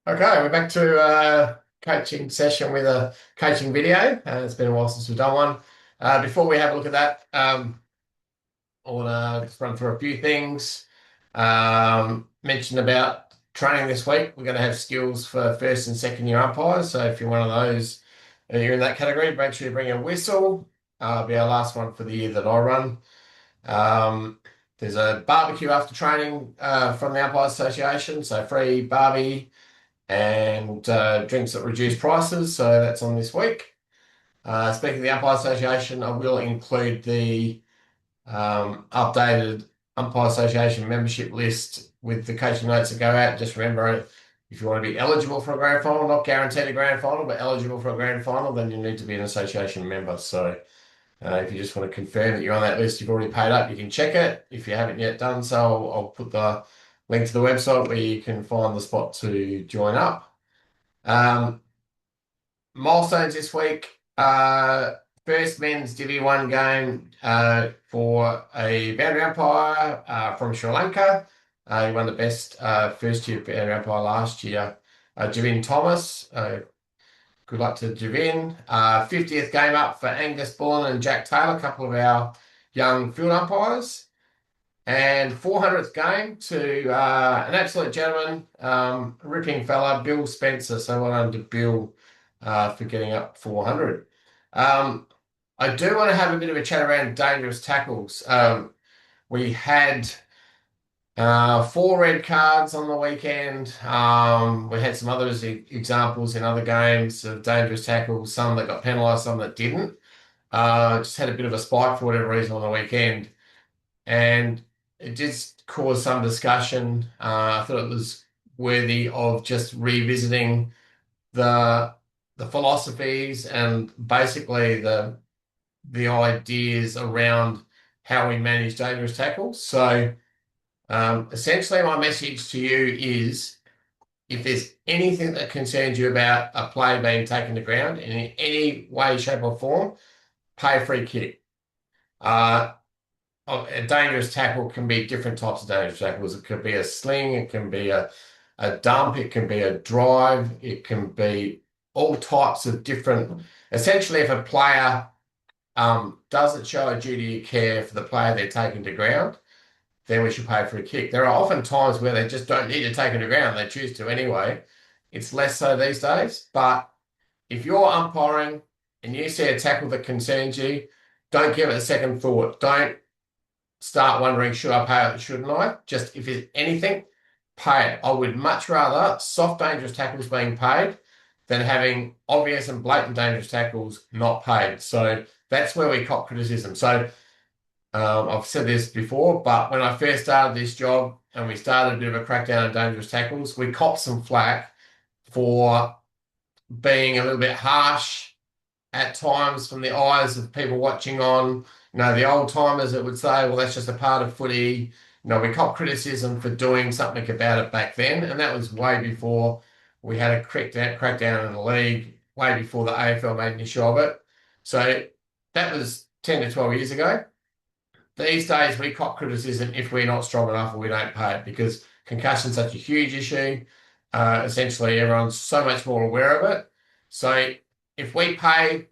Okay, we're back to coaching session with a coaching video. It's been a while since we've done one. Before we have a look at that, I want to just run through a few things. Mention about training this week. We're going to have skills for first and second year umpires. So if you're one of those, you're in that category, make sure you bring a whistle. It'll be our last one for the year that I run. Um, there's a barbecue after training from the Umpires Association, so free barbie and drinks at reduced prices. So that's on this week. Speaking of the Umpire Association, I will include the updated Umpire Association membership list with the coaching notes that go out. Just remember, if you want to be eligible for a grand final, not guaranteed a grand final, but eligible for a grand final, then you need to be an association member. So if you just want to confirm that you're on that list, you've already paid up, you can check it. If you haven't yet done so, I'll put the link to the website where you can find the spot to join up. Um, Milestones this week. First men's Divi 1 game for a boundary umpire from Sri Lanka. He won the best first year boundary umpire last year. Javin Thomas. Good luck to Javin. 50th game up for Angus Bullen and Jack Taylor, a couple of our young field umpires. And 400th game to an absolute gentleman, ripping fella, Bill Spencer. So well done to Bill for getting up 400. I do want to have a bit of a chat around dangerous tackles. We had four red cards on the weekend. We had some other examples in other games of dangerous tackles, some that got penalised, some that didn't. Just had a bit of a spike for whatever reason on the weekend. And it just caused some discussion. I thought it was worthy of just revisiting the philosophies and basically the ideas around how we manage dangerous tackles. So essentially my message to you is if there's anything that concerns you about a player being taken to ground in any way, shape or form, pay a free kick. Uh, a dangerous tackle can be different types of dangerous tackles. It could be a sling, it can be a dump, it can be a drive, it can be all types of different. Essentially, if a player doesn't show a duty of care for the player they're taking to ground, then we should pay for a kick. There are often times where they just don't need to take it to ground, they choose to anyway. It's less so these days, but if you're umpiring and you see a tackle that concerns you, don't give it a second thought. Don't start wondering, should I pay it, shouldn't I? Just if there's anything, pay it. I would much rather soft, dangerous tackles being paid than having obvious and blatant dangerous tackles not paid. So that's where we cop criticism. So I've said this before, but when I first started this job and we started a bit of a crackdown on dangerous tackles, we copped some flack for being a little bit harsh at times from the eyes of people watching on, the old timers that would say, well, that's just a part of footy. We cop criticism for doing something about it back then. And that was way before we had a crackdown in the league, way before the AFL made an issue of it. So that was 10 to 12 years ago. These days, we cop criticism if we're not strong enough or we don't pay it because concussion's such a huge issue. Essentially, everyone's so much more aware of it. So if we pay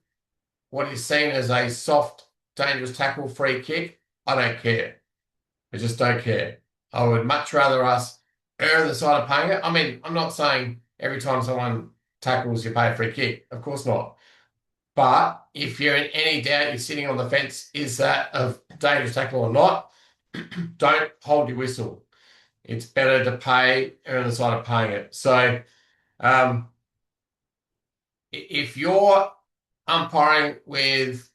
what is seen as a soft, dangerous tackle free kick, I don't care. I just don't care. I would much rather us err on the side of paying it. I mean, I'm not saying every time someone tackles, you pay a free kick. Of course not. But if you're in any doubt, you're sitting on the fence, is that a dangerous tackle or not? Don't hold your whistle. It's better to pay, err on the side of paying it. So um, if you're umpiring with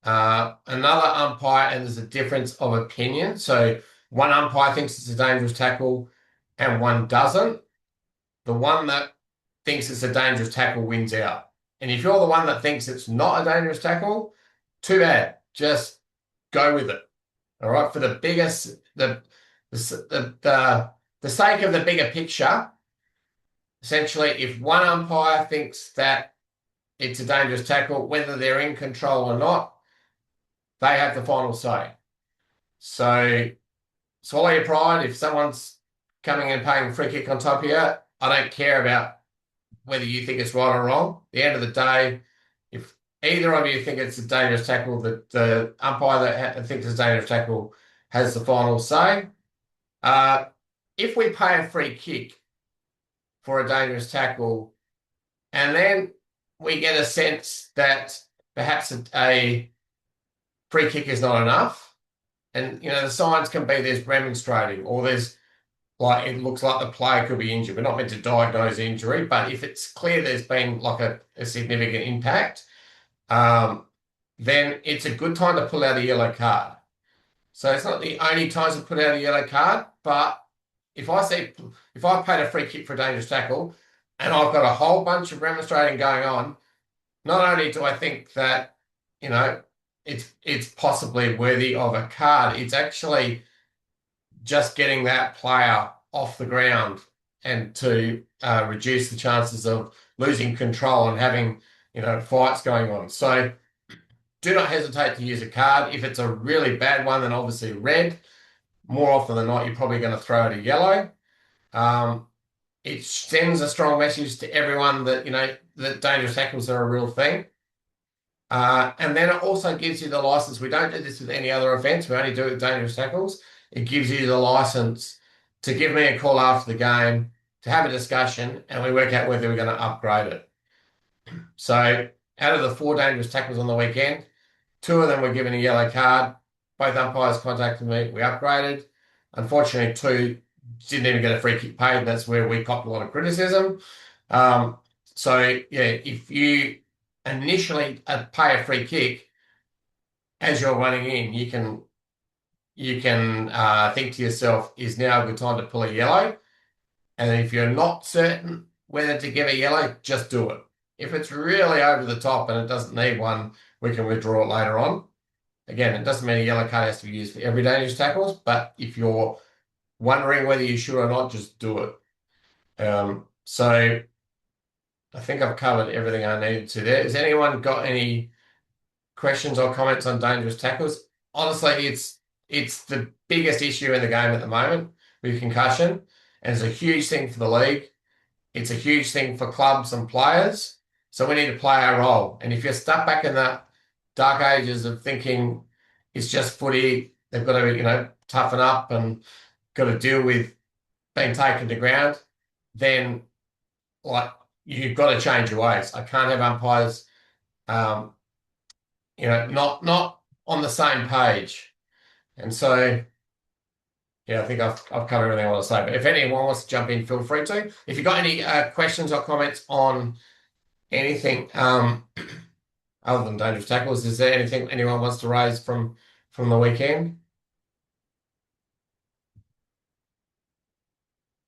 another umpire and there's a difference of opinion, so one umpire thinks it's a dangerous tackle and one doesn't, the one that thinks it's a dangerous tackle wins out. And if you're the one that thinks it's not a dangerous tackle, too bad. Just go with it. All right. For the biggest, the sake of the bigger picture, essentially, if one umpire thinks that it's a dangerous tackle, whether they're in control or not, they have the final say. So swallow your pride. If someone's coming and paying free kick on top of you, I don't care about whether you think it's right or wrong. At the end of the day, if either of you think it's a dangerous tackle, the umpire that thinks it's a dangerous tackle has the final say. Uh, if we pay a free kick for a dangerous tackle, and then we get a sense that perhaps a free kick is not enough, and the signs can be there's remonstrating or there's like it looks like the player could be injured. We're not meant to diagnose injury, but if it's clear there's been like a significant impact, then it's a good time to pull out a yellow card. So it's not the only times to put out a yellow card, but if I see if I paid a free kick for a dangerous tackle and I've got a whole bunch of remonstrating going on, not only do I think that, you know, it's possibly worthy of a card, it's actually just getting that player off the ground and to reduce the chances of losing control and having, fights going on. So do not hesitate to use a card. If it's a really bad one, then obviously red. More often than not, you're probably going to throw out a yellow. It sends a strong message to everyone that, that dangerous tackles are a real thing. And then it also gives you the license. We don't do this with any other offence. We only do it with dangerous tackles. It gives you the license to give me a call after the game, to have a discussion, and we work out whether we're going to upgrade it. So out of the 4 dangerous tackles on the weekend, 2 of them were given a yellow card. Both umpires contacted me. We upgraded. Unfortunately, 2 didn't even get a free kick paid. That's where we copped a lot of criticism. So yeah, if you initially pay a free kick as you're running in, you can think to yourself, is now a good time to pull a yellow? And if you're not certain whether to give a yellow, just do it. If it's really over the top and it doesn't need one, we can withdraw it later on. Again, it doesn't mean a yellow card has to be used for every dangerous tackles, but if you're wondering whether you should or not, just do it. So I think I've covered everything I needed to there. Has anyone got any questions or comments on dangerous tackles? Honestly, it's the biggest issue in the game at the moment with concussion, and it's a huge thing for the league. It's a huge thing for clubs and players. So we need to play our role. And if you're stuck back in the dark ages of thinking it's just footy, they've got to, toughen up and got to deal with being taken to ground, then like you've got to change your ways. I can't have umpires, not on the same page. And so, yeah, I think I've covered everything I want to say. But if anyone wants to jump in, feel free to. If you've got any questions or comments on anything other than dangerous tackles, is there anything anyone wants to raise from the weekend?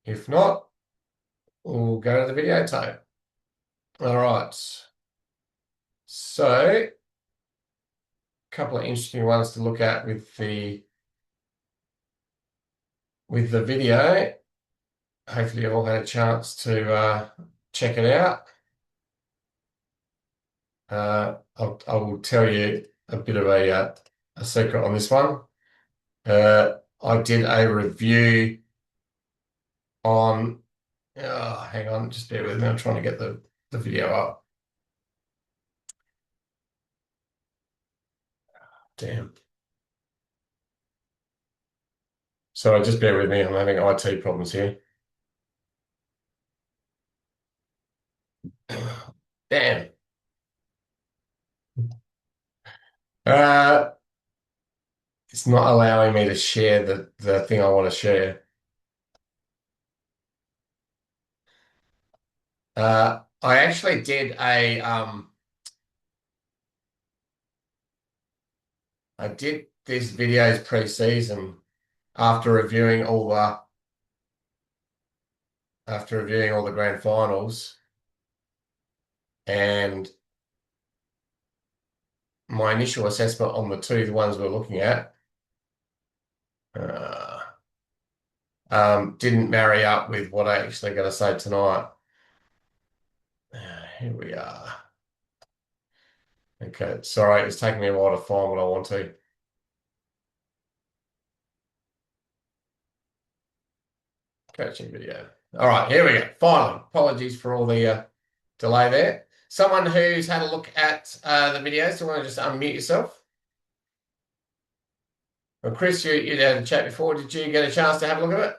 If not, we'll go to the videotape. All right. So, a couple of interesting ones to look at with the video. Hopefully you've all had a chance to check it out. I will tell you a bit of a secret on this one. I did a review on, hang on, just bear with me. I'm trying to get the video up. Damn. So just bear with me. I'm having IT problems here. Damn. It's not allowing me to share the thing I want to share. I actually did I did these videos pre-season after reviewing all the grand finals, and my initial assessment on the ones we're looking at, didn't marry up with what I actually got to say tonight. Here we are. Okay, sorry, it's taking me a while to find what I want to. Coaching video. All right, here we go. Finally, apologies for all the delay there. Someone who's had a look at the videos, do you want to just unmute yourself? Well, Chris, you had a chat before. Did you get a chance to have a look at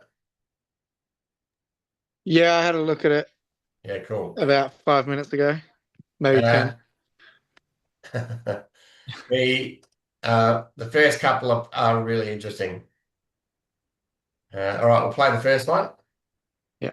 Yeah, I had a look at it it? Yeah, cool. about 5 minutes ago, maybe Uh, 10. the the first couple are really interesting. All right, we'll play the first one. Yeah.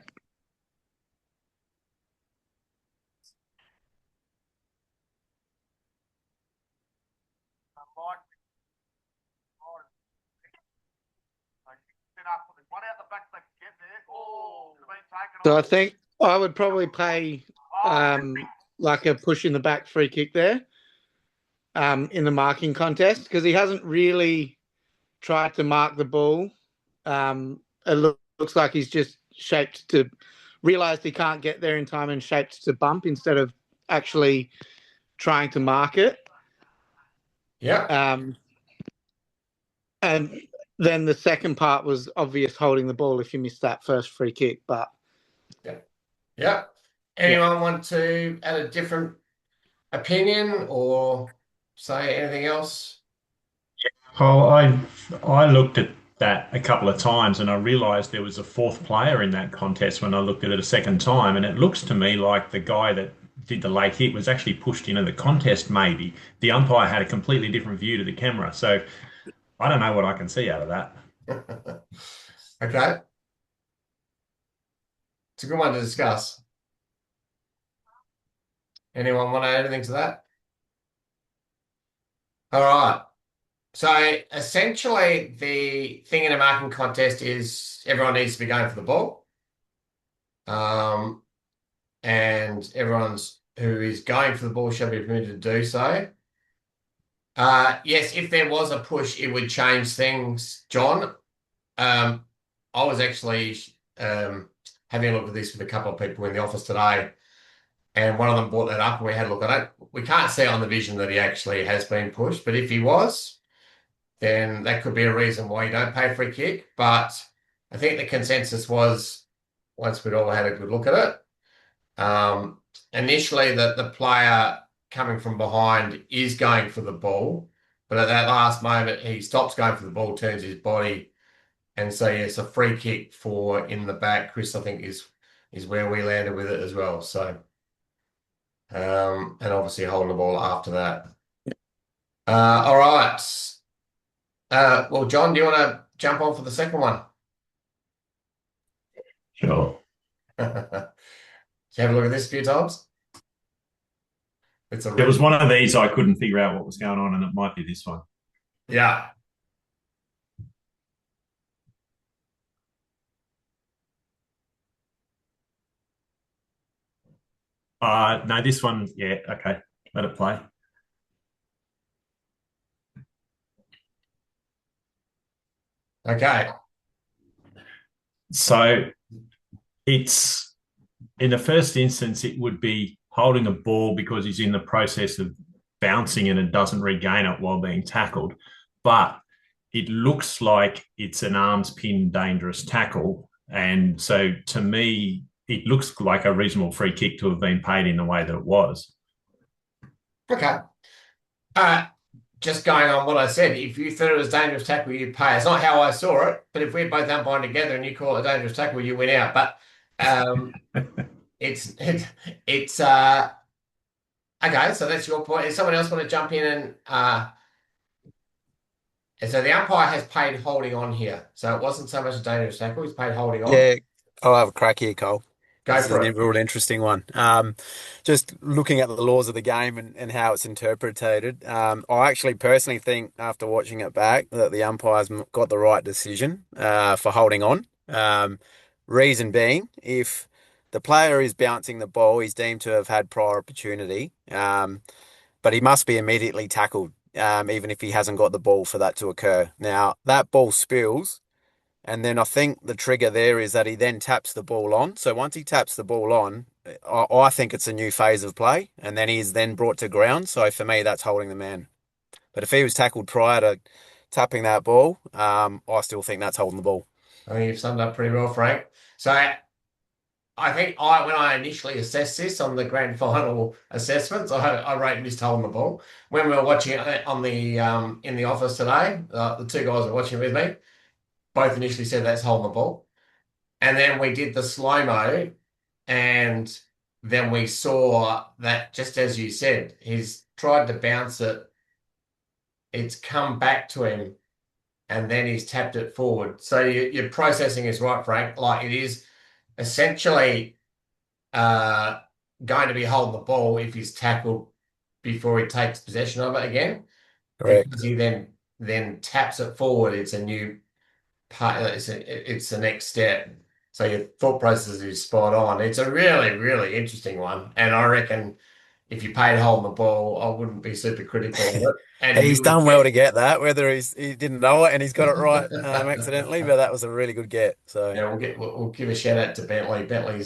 So I think I would probably play like a push in the back free kick there in the marking contest because he hasn't really tried to mark the ball. Looks like he's just shaped to realized he can't get there in time and shaped to bump instead of actually trying to mark it. Yeah, Um, and then the second part was obvious holding the ball if you missed that first free kick. But yeah, yeah. yeah, Anyone want to add a different opinion or say anything else? Oh, I looked at that a couple of times and I realised there was a fourth player in that contest when I looked at it a second time, and it looks to me like the guy that did the late hit was actually pushed into the contest. Maybe the umpire had a completely different view to the camera, so I don't know what I can see out of that. Okay, it's a good one to discuss. Anyone want to add anything to that? All right. So essentially, the thing in a marking contest is everyone needs to be going for the ball, um, and everyone's who is going for the ball shall be permitted to do so. Yes, if there was a push, it would change things, John. Um, I was actually having a look at this with a couple of people in the office today, and one of them brought that up, and we had a look at it. We can't see on the vision that he actually has been pushed, but if he was, then that could be a reason why you don't pay free kick. But I think the consensus was, once we'd all had a good look at it, initially that the player coming from behind is going for the ball, but at that last moment he stops going for the ball, turns his body, and so yes, a free kick for in the back. Chris, I think is where we landed with it as well. So and obviously holding the ball after that. All right. Well, John, do you want to jump on for the second one? Sure. Did you have a look at this a few times? It's a It really, was one of these I couldn't figure out what was going on, and it might be this one. yeah. No, this one, yeah, okay, let it play. Okay. So it's in the first instance, it would be holding a ball because he's in the process of bouncing and it doesn't regain it while being tackled. But it looks like it's an arms pin dangerous tackle. And so to me, it looks like a reasonable free kick to have been paid in the way that it was. Okay. Uh, just going on what I said, if you thought it was dangerous tackle, you'd pay. It's not how I saw it, but if we're both umpiring together and you call it a dangerous tackle, you win out. But um, it's okay. So that's your point. Does someone else want to jump in and so the umpire has paid holding on here. So it wasn't so much a dangerous tackle; he's paid holding on. Yeah, I'll have a crack here, Cole. Go This is a for it. real interesting one. Just looking at the laws of the game and how it's interpreted, I actually personally think after watching it back that the umpires got the right decision for holding on. Reason being, if the player is bouncing the ball, he's deemed to have had prior opportunity, but he must be immediately tackled, even if he hasn't got the ball for that to occur. Now, that ball spills. And then I think the trigger there is that he then taps the ball on. So once he taps the ball on, I think it's a new phase of play. And then he's then brought to ground. So for me, that's holding the man. But if he was tackled prior to tapping that ball, I still think that's holding the ball. I think you've summed up pretty well, Frank. So I think when I initially assessed this on the grand final assessments, I rated missed holding the ball. When we were watching it on the in the office today, the two guys were watching with me, both initially said that's holding the ball. And then we did the slow-mo, and then we saw that, just as you said, he's tried to bounce it, it's come back to him, and then he's tapped it forward. So your processing is right, Frank. Like, it is essentially uh, going to be holding the ball if he's tackled before he takes possession of it again, because Correct. he then taps it forward. It's a new part. It's the next step. So your thought process is spot on. It's a really, really interesting one, and I reckon if you paid holding the ball, I wouldn't be super critical of it, and He's you would done well get. to get that, whether he didn't know it and he's got it right accidentally, but that was a really good get. So Yeah, we'll give a shout out to Bentley. Bentley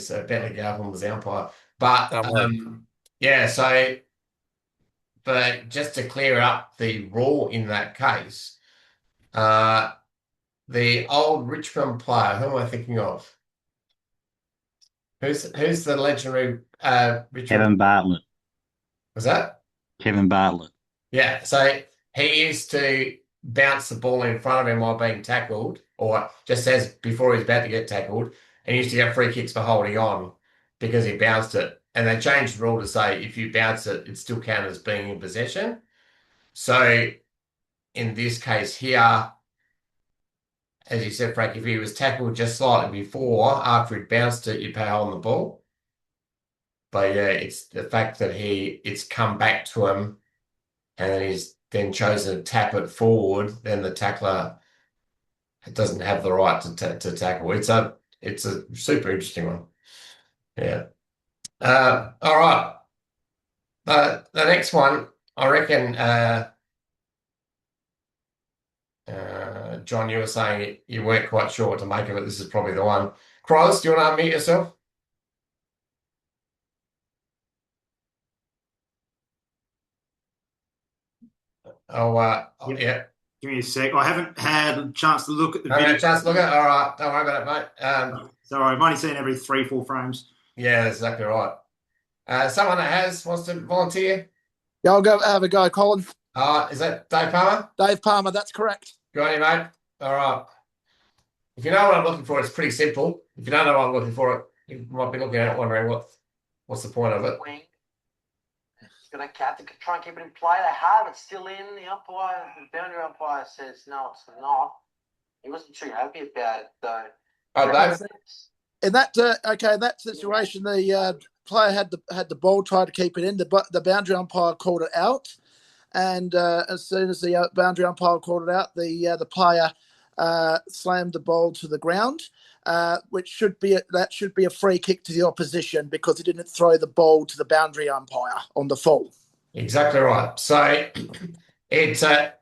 Galvin was the umpire, but done well. yeah. So, but just to clear up the rule in that case, uh, the old Richmond player. Who am I thinking of? Who's the legendary Richmond? Kevin Bartlett. Was that? Kevin Bartlett. Yeah. So he used to bounce the ball in front of him while being tackled, or just as before he's about to get tackled, and he used to get free kicks for holding on because he bounced it. And they changed the rule to say if you bounce it, it still counts as being in possession. So in this case here, as you said, Frank, if he was tackled just slightly before, after he'd bounced it, you'd pay on the ball. But yeah, it's the fact that it's come back to him and then he's then chosen to tap it forward, then the tackler doesn't have the right to tackle. It's a super interesting one. Yeah. All right. The next one, I reckon, John, you were saying you weren't quite sure what to make of it. This is probably the one. Cross, do you want to unmute yourself? Oh, Yep. yeah. Give me a sec. I haven't had a chance to look at the Okay, video. chance to look at it. All right. Don't worry about it, mate. So I've only seen every 3-4 frames. Yeah, that's exactly right. Someone that wants to volunteer? Yeah, I'll go have a go, Colin. Is that Dave Palmer? Dave Palmer, that's correct. Good on you, mate. All right. If you know what I'm looking for, it's pretty simple. If you don't know what I'm looking for, you might be looking at it wondering what's the point of it. Going to have to try and keep it in play. They have it still in. The boundary umpire says no, it's not. He wasn't too happy about it, though. Dave? In that situation, the player had the ball, tried to keep it in. The boundary umpire called it out, and as soon as the boundary umpire called it out, the player slammed the ball to the ground, which should be a free kick to the opposition because he didn't throw the ball to the boundary umpire on the fall. Exactly right. So it's a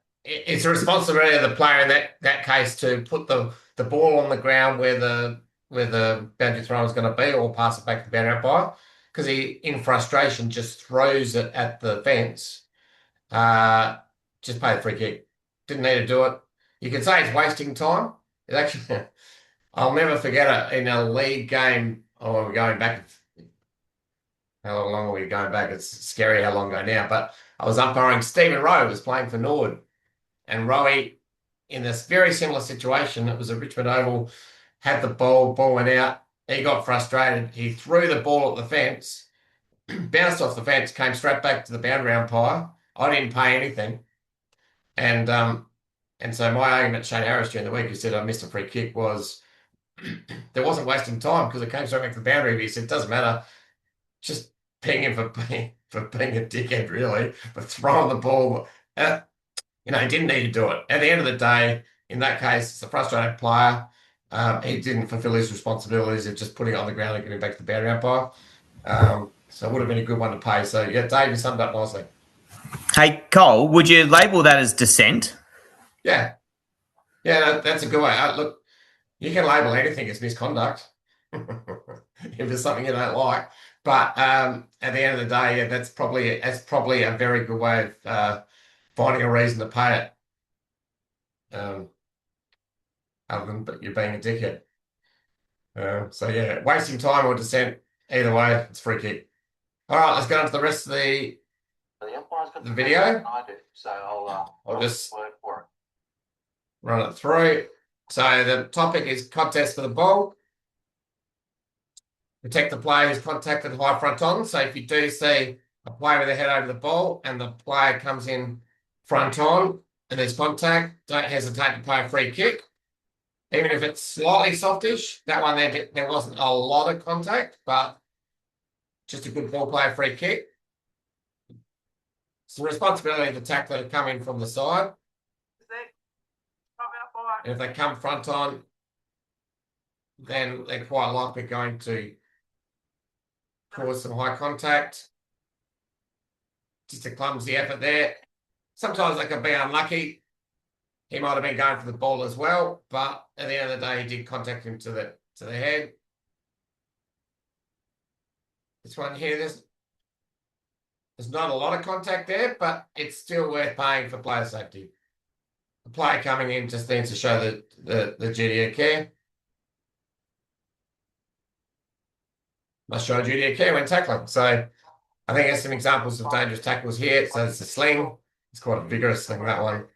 responsibility of the player in that case to put the ball on the ground where the boundary thrower is going to be, or pass it back to the boundary umpire, because he, in frustration, just throws it at the fence. Just pay the free kick. Didn't need to do it. You can say it's wasting time. It actually, I'll never forget it in a league game. Oh, we're going back. How long are we going back? It's scary how long ago now. But I was umpiring. Stephen Rowe was playing for Nord, and Rowe, in this very similar situation, it was a Richmond Oval, had the ball went out. He got frustrated. He threw the ball at the fence, bounced off the fence, came straight back to the boundary umpire. I didn't pay anything, and so my argument to Shane Harris during the week, who said I missed a free kick, was there wasn't wasting time because it came straight back to the boundary. He said it doesn't matter, just ping him for being a dickhead, really, but throwing the ball. He didn't need to do it. At the end of the day, in that case, it's a frustrated player. He didn't fulfil his responsibilities of just putting it on the ground and giving it back to the boundary umpire. So it would have been a good one to pay. So yeah, Dave, you summed up nicely. Hey, Cole, would you label that as dissent? Yeah, that's a good way. Look, you can label anything as misconduct if it's something you don't like. But at the end of the day, yeah, that's probably a very good way of finding a reason to pay it. Other than but you're being a dickhead. So yeah, wasting time or dissent, either way, it's free kick. All right, let's go on to the rest of the umpire's got the video. I do, so I'll just work for it. run it through. So the topic is contest for the ball. Protect the player who's contacted high front on. So if you do see a player with their head over the ball and the player comes in front on and there's contact, don't hesitate to play a free kick. Even if it's slightly softish, that one there wasn't a lot of contact, but just a good ball player free kick. It's the responsibility of the tackler to come in from the side. And if they come front on, then they're quite likely going to cause some high contact. Just a clumsy effort there. Sometimes they can be unlucky. He might have been going for the ball as well, but at the end of the day, he did contact him to the head. This one here, there's not a lot of contact there, but it's still worth paying for player safety. The player coming in just needs to show the duty of care. Must show duty of care when tackling. So I think there's some examples of dangerous tackles here. So it's a sling. It's quite a vigorous sling, that one.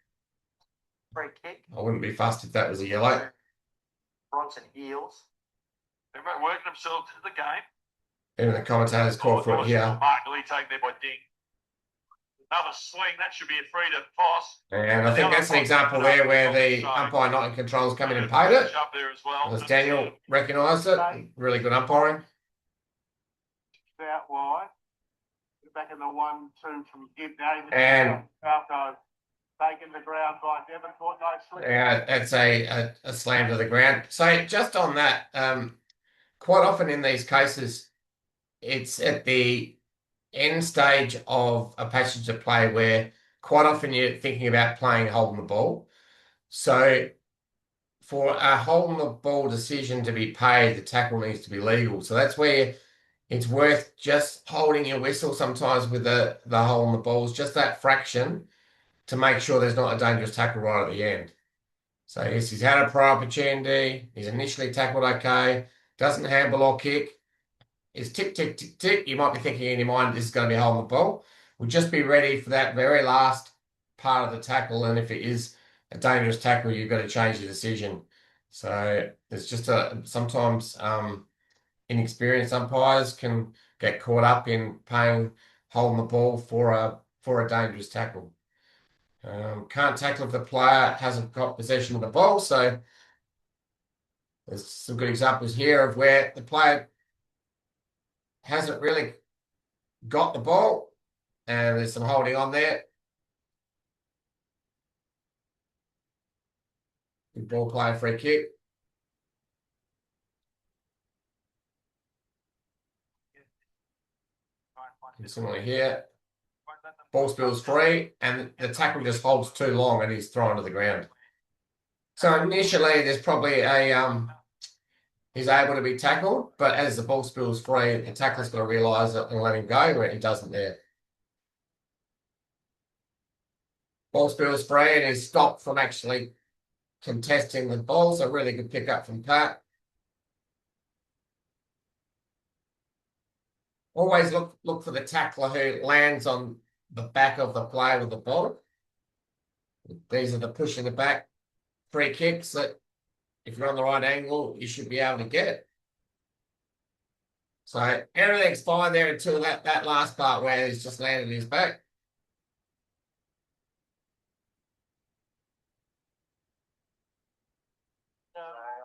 Free kick. I wouldn't be fussed if that was a yellow. Bronson heels. Everyone working themselves into the game. Even the commentators call for it here. Mark Lee taken there by Ding. Another swing, that should be a free to toss. And I think that's an example there where the umpire not in control has come in and paid it. Up there as well. As Daniel recognised it. Really good umpiring. Out wide. Back in the 1-2 from Gibb. And Falco taken the ground by Devonport. No slip. yeah, it's a slam to the ground. So just on that, quite often in these cases, it's at the end stage of a passage of play where quite often you're thinking about playing holding the ball. So for a holding the ball decision to be paid, the tackle needs to be legal. So that's where it's worth just holding your whistle sometimes with the holding the balls, just that fraction to make sure there's not a dangerous tackle right at the end. So yes, he's had a prior opportunity. He's initially tackled okay. Doesn't handle or kick. It's tick, tick, tick, tick. You might be thinking in your mind, this is going to be holding the ball. We'll just be ready for that very last part of the tackle. And if it is a dangerous tackle, you've got to change your decision. So it's just sometimes inexperienced umpires can get caught up in holding the ball for a dangerous tackle. Can't tackle if the player hasn't got possession of the ball. So there's some good examples here of where the player hasn't really got the ball and there's some holding on there. Good ball player free kick. And similarly here. Ball spills free and the tackle just holds too long and he's thrown to the ground. So initially there's probably he's able to be tackled, but as the ball spills free, the tackler's got to realise it and let him go where he doesn't there. Ball spills free and he's stopped from actually contesting the ball. So really good pick up from Pat. Always look for the tackler who lands on the back of the player with the ball. These are the push in the back free kicks that if you're on the right angle, you should be able to get. So everything's fine there until that last part where he's just landed his back.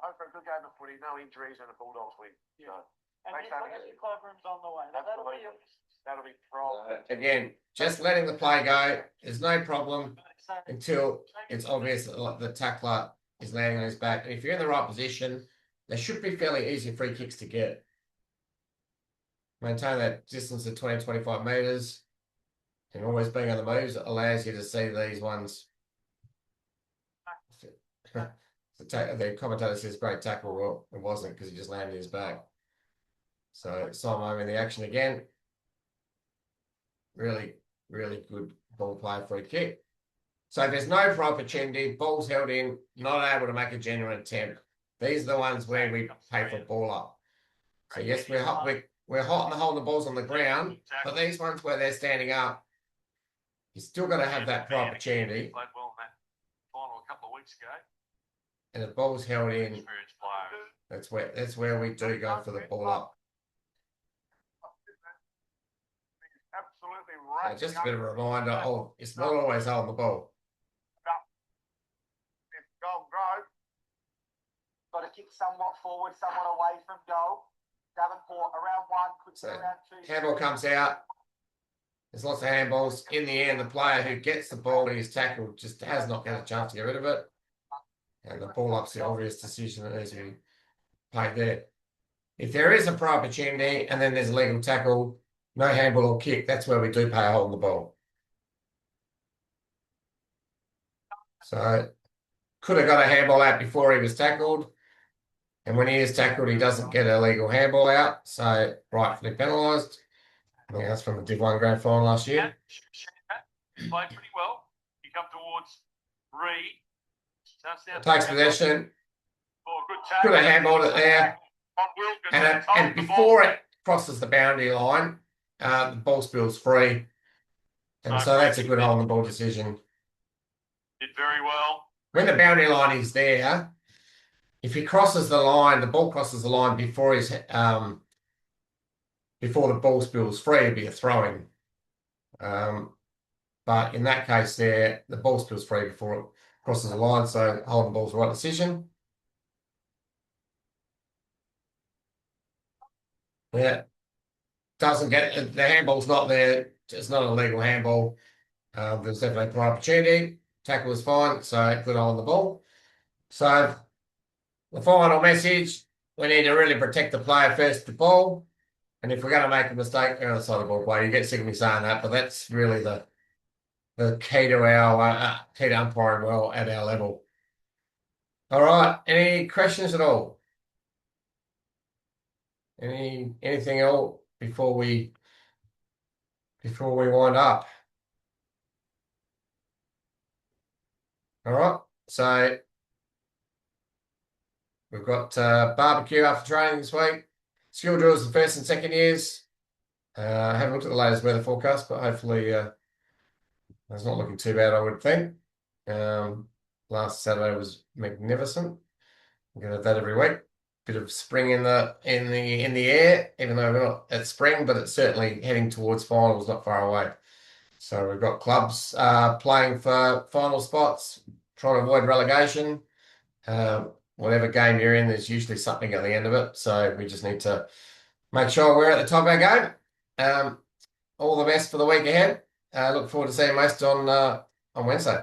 Hope for a good game of footy, no injuries and a Bulldogs win. Yeah. And the clubroom's on the way. That'll be problem. Again, just letting the play go. There's no problem until it's obvious that the tackler is landing on his back. And if you're in the right position, they should be fairly easy free kicks to get. Maintain that distance of 20-25 metres. And always being on the moves allows you to see these ones. The commentator says great tackle. Well, it wasn't because he just landed his back. So Simon in the action again. Really, really good ball play free kick. So if there's no opportunity, ball's held in, not able to make a genuine attempt, These are the ones where we pay for ball up. So yes, we're hot and holding the balls on the ground, but these ones where they're standing up, you still got to have that proper opportunity. Played well in that final a couple of weeks ago. And the ball's held in. That's where we do go for the ball up. Absolutely So right. just a bit of a reminder of it's not always holding the ball. Got to kick somewhat forward, somewhat away from goal. Davenport around one, quickly So around two. handball comes out. There's lots of handballs. In the end, the player who gets the ball when he's tackled just has not got a chance to get rid of it. And the ball up's the obvious decision that needs to be played there. If there is a prior opportunity and then there's a legal tackle, no handball or kick, that's where we do pay a hole in the ball. So could have got a handball out before he was tackled. And when he is tackled, he doesn't get a legal handball out. So rightfully penalised. I think that's from the Div 1 Grand Final last year. Played pretty well. You come towards Reed. Takes possession. Oh, good Could tackle. have handballed it there. On Wilkins. And before it crosses the boundary line, the ball spills free. And so that's a good hole in the ball decision. Did very well. When the boundary line is there, if he crosses the line, the ball crosses the line before before the ball spills free, it'd be a throw-in. But in that case there, the ball spills free before it crosses the line, so holding the ball's the right decision. Yeah. Doesn't get the handball's not there. It's not a legal handball. There's definitely a prior opportunity. Tackle was fine, so good on the ball. So the final message: we need to really protect the player first the ball. And if we're going to make a mistake, on the side of the ball play, you get sick of me saying that, but that's really the key to our key to umpiring well at our level. All right. Any questions at all? Anything else before we wind up? All right. So we've got barbecue after training this week. Skill drills the first and second years. I haven't looked at the latest weather forecast, but hopefully it's not looking too bad, I would think. Last Saturday was magnificent. We're gonna have that every week. Bit of spring in the air, even though we're not at spring, but it's certainly heading towards finals, not far away. So we've got clubs playing for final spots, trying to avoid relegation. Whatever game you're in, there's usually something at the end of it. So we just need to make sure we're at the top of our game. All the best for the week ahead. Look forward to seeing most on Wednesday.